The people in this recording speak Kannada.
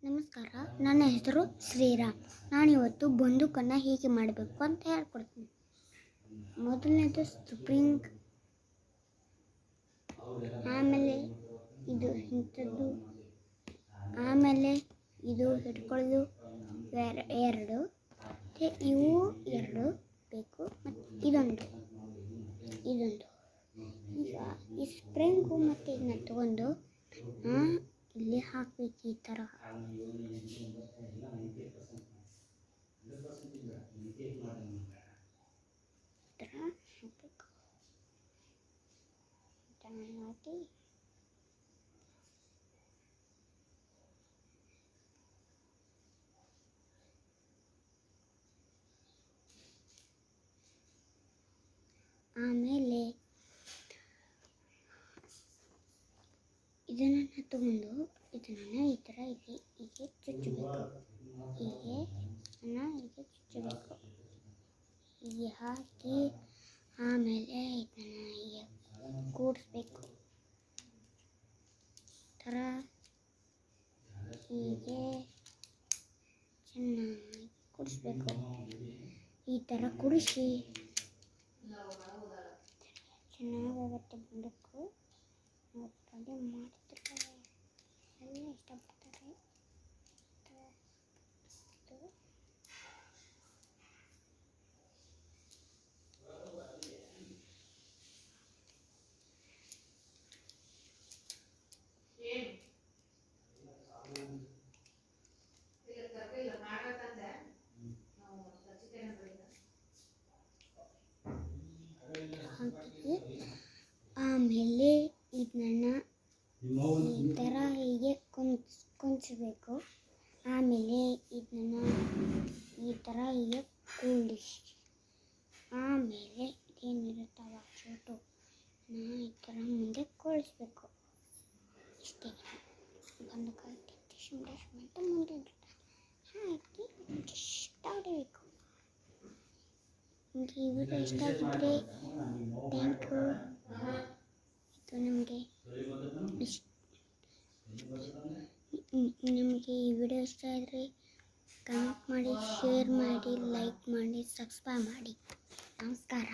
ನಮಸ್ಕಾರ, ನನ್ನ ಹೆಸರು ಶ್ರೀರಾಮ್. ನಾನಿವತ್ತು ಬಂದೂಕನ್ನು ಹೇಗೆ ಮಾಡಬೇಕು ಅಂತ ಹೇಳ್ಕೊಡ್ತೀನಿ. ಮೊದಲನೇದು ಸ್ಪ್ರಿಂಗ್, ಆಮೇಲೆ ಇದು ಇಂಥದ್ದು, ಆಮೇಲೆ ಇದು ಹಿಡ್ಕೊಳ್ಳೋದು ಎರಡು, ಮತ್ತು ಇವು ಎರಡು ಬೇಕು, ಮತ್ತು ಇದೊಂದು. ಈಗ ಈ ಸ್ಪ್ರಿಂಗು ಮತ್ತು ಇದನ್ನ ತಗೊಂಡು ಇಲ್ಲಿ ಹಾಕಬೇಕು. ಈ ಥರ ಹಾಕಿ ಆಮೇಲೆ ಇದನ್ನು ತಗೊಂಡು ಇದನ್ನು ಈ ಥರ ಹೀಗೆ ಚುಚ್ಚಬೇಕು. ಹೀಗೆ ಚುಚ್ಚಬೇಕು. ಹೀಗೆ ಹಾಕಿ ಆಮೇಲೆ ಇದನ್ನು ಹೀಗೆ ಕೂಡಿಸ್ಬೇಕು. ಥರ ಹೀಗೆ ಚೆನ್ನಾಗಿ ಕೂಡಿಸ್ಬೇಕು. ಈ ಥರ ಕೂಡಿಸಿ ಚೆನ್ನಾಗಾಗುತ್ತೆ. ಬಂದೂಕು ಮಾಡ್ತಿರ್ತಾರೆ, ಎಲ್ಲ ಇಷ್ಟಪಡ್ತಾರೆ. ಆಮೇಲೆ ಇದನ್ನ ಈ ಥರ ಹೀಗೆ ಕುಂಚಬೇಕು. ಆಮೇಲೆ ಇದನ್ನ ಈ ಥರ ಹೀಗೆ ಕೂಡಿಸಿ ಆಮೇಲೆ ಇದೇನಿರುತ್ತವ ಚೋಟು ಈ ಥರ ಮುಂದೆ ಕೂಡಿಸ್ಬೇಕು. ಇಷ್ಟೇ. ಬಂದೂಕಾಯಿ ಅಂತ ಮುಂದೆ ಹಾಕಿ ಇಷ್ಟ ಹೊಡಿಬೇಕು. ನಿಮಗೆ ಈ ವಿಡಿಯೋ ಇಷ್ಟ ಆಗಿದ್ದರೆ ಥ್ಯಾಂಕ್ ಯು. ಇದು ನಮಗೆ ಈ ವಿಡಿಯೋ ಇಷ್ಟ ಆದರೆ ಕಮೆಂಟ್ ಮಾಡಿ, ಶೇರ್ ಮಾಡಿ, ಲೈಕ್ ಮಾಡಿ, ಸಬ್ಸ್ಕ್ರೈಬ್ ಮಾಡಿ. ನಮಸ್ಕಾರ.